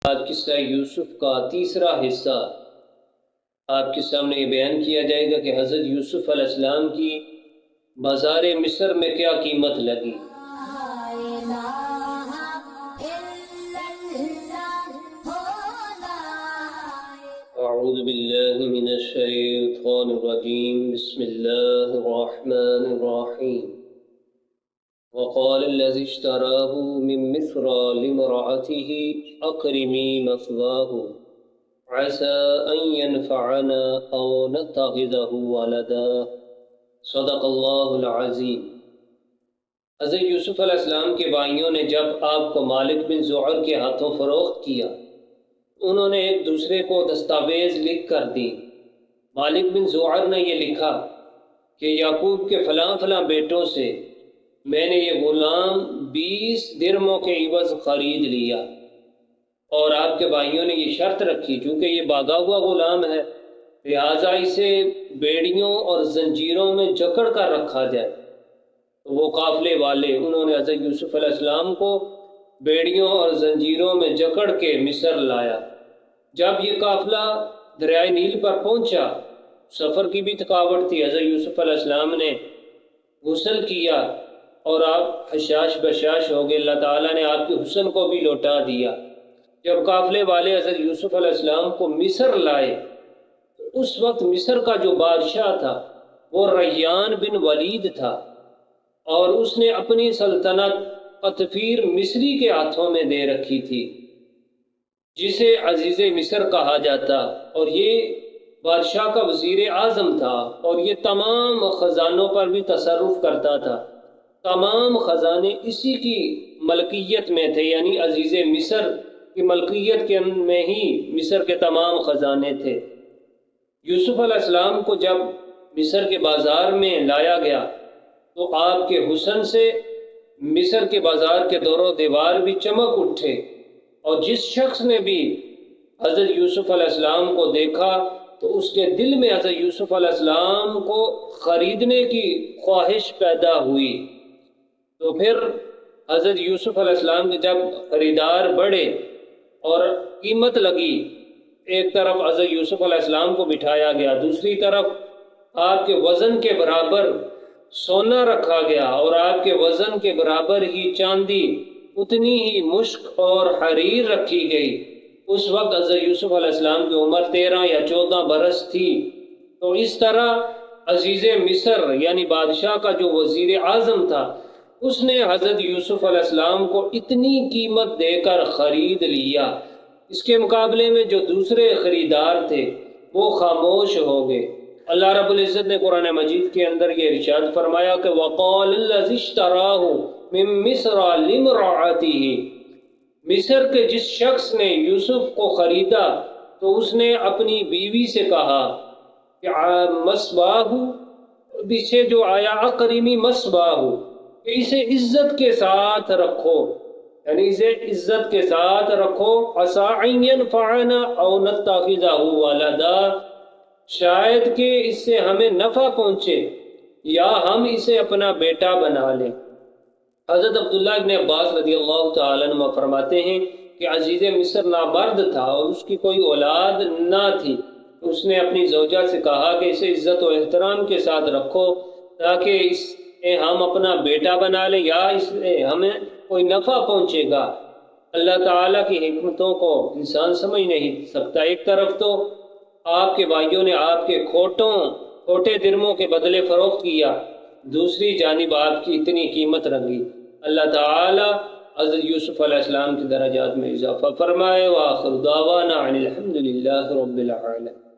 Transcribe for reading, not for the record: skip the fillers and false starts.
آج قصہ یوسف کا تیسرا حصہ آپ کے سامنے یہ بیان کیا جائے گا کہ حضرت یوسف علیہ السلام کی بازار مصر میں کیا قیمت لگی۔ اعوذ باللہ من الشیطان الرجیم، بسم اللہ الرحمن الرحیم۔ وقال الذي اشتراه من مصر لامرأته أكرمي مثواه عسى أن ينفعنا أو نتخذه ولدا صدق اللہ العظیم۔ حضرت یوسف علیہ السلام کے بھائیوں نے جب آپ کو مالک بن زعر کے ہاتھوں فروخت کیا، انہوں نے ایک دوسرے کو دستاویز لکھ کر دی۔ مالک بن زعر نے یہ لکھا کہ یعقوب کے فلاں فلاں بیٹوں سے میں نے یہ غلام 20 درہموں کے عوض خرید لیا، اور آپ کے بھائیوں نے یہ شرط رکھی چونکہ یہ بھاگا ہوا غلام ہے لہٰذا اسے بیڑیوں اور زنجیروں میں جکڑ کر رکھا جائے۔ وہ قافلے والے انہوں نے حضرت یوسف علیہ السلام کو بیڑیوں اور زنجیروں میں جکڑ کے مصر لایا۔ جب یہ قافلہ دریائے نیل پر پہنچا، سفر کی بھی تھکاوٹ تھی، حضرت یوسف علیہ السلام نے غسل کیا اور آپ حشاش بشاش ہو گئے۔ اللہ تعالیٰ نے آپ کے حسن کو بھی لوٹا دیا۔ جب قافلے والے حضرت یوسف علیہ السلام کو مصر لائے تو اس وقت مصر کا جو بادشاہ تھا وہ ریان بن ولید تھا، اور اس نے اپنی سلطنت قطفیر مصری کے ہاتھوں میں دے رکھی تھی، جسے عزیز مصر کہا جاتا، اور یہ بادشاہ کا وزیر اعظم تھا، اور یہ تمام خزانوں پر بھی تصرف کرتا تھا۔ تمام خزانے اسی کی ملکیت میں تھے، یعنی عزیز مصر کی ملکیت کے میں ہی مصر کے تمام خزانے تھے۔ یوسف علیہ السلام کو جب مصر کے بازار میں لایا گیا تو آپ کے حسن سے مصر کے بازار کے دور و دیوار بھی چمک اٹھے، اور جس شخص نے بھی حضرت یوسف علیہ السلام کو دیکھا تو اس کے دل میں حضرت یوسف علیہ السلام کو خریدنے کی خواہش پیدا ہوئی۔ تو پھر حضرت یوسف علیہ السلام کے جب خریدار بڑھے اور قیمت لگی، ایک طرف حضرت یوسف علیہ السلام کو بٹھایا گیا، دوسری طرف آپ کے وزن کے برابر سونا رکھا گیا، اور آپ کے وزن کے برابر ہی چاندی، اتنی ہی مشک اور حریر رکھی گئی۔ اس وقت حضرت یوسف علیہ السلام کی عمر 13 یا 14 برس تھی۔ تو اس طرح عزیز مصر یعنی بادشاہ کا جو وزیر اعظم تھا، اس نے حضرت یوسف علیہ السلام کو اتنی قیمت دے کر خرید لیا۔ اس کے مقابلے میں جو دوسرے خریدار تھے وہ خاموش ہو گئے۔ اللہ رب العزت نے قرآن مجید کے اندر یہ ارشاد فرمایا کہ وَقَالَ الَّذِي اشْتَرَاهُ مِن مِّصْرَ لِامْرَأَتِهِ، مصر کے جس شخص نے یوسف کو خریدا تو اس نے اپنی بیوی سے کہا کہ مسواہ، پیچھے جو آیا اکرمی مسواہ، کہ اسے عزت کے ساتھ رکھو، یعنی اسے عزت کے ساتھ رکھو، عسیٰ ان ینفعنا او نتخذہ ولدا، شاید کہ اس سے ہمیں نفع پہنچے یا ہم اسے اپنا بیٹا بنا لیں۔ حضرت عبداللہ ابن عباس رضی اللہ تعالیٰ عنہ فرماتے ہیں کہ عزیز مصر نامرد تھا اور اس کی کوئی اولاد نہ تھی، اس نے اپنی زوجہ سے کہا کہ اسے عزت و احترام کے ساتھ رکھو تاکہ اس سے ہم اپنا بیٹا بنا لیں یا اس سے ہمیں کوئی نفع پہنچے گا۔ اللہ تعالیٰ کی حکمتوں کو انسان سمجھ نہیں سکتا۔ ایک طرف تو آپ کے بھائیوں نے آپ کے کھوٹے درہموں کے بدلے فروخت کیا، دوسری جانب آپ کی اتنی قیمت رکھی۔ اللہ تعالیٰ حضرت یوسف علیہ السلام کے درجات میں اضافہ فرمائے۔ وآخر دعوانا عن الحمد للہ رب العالمین۔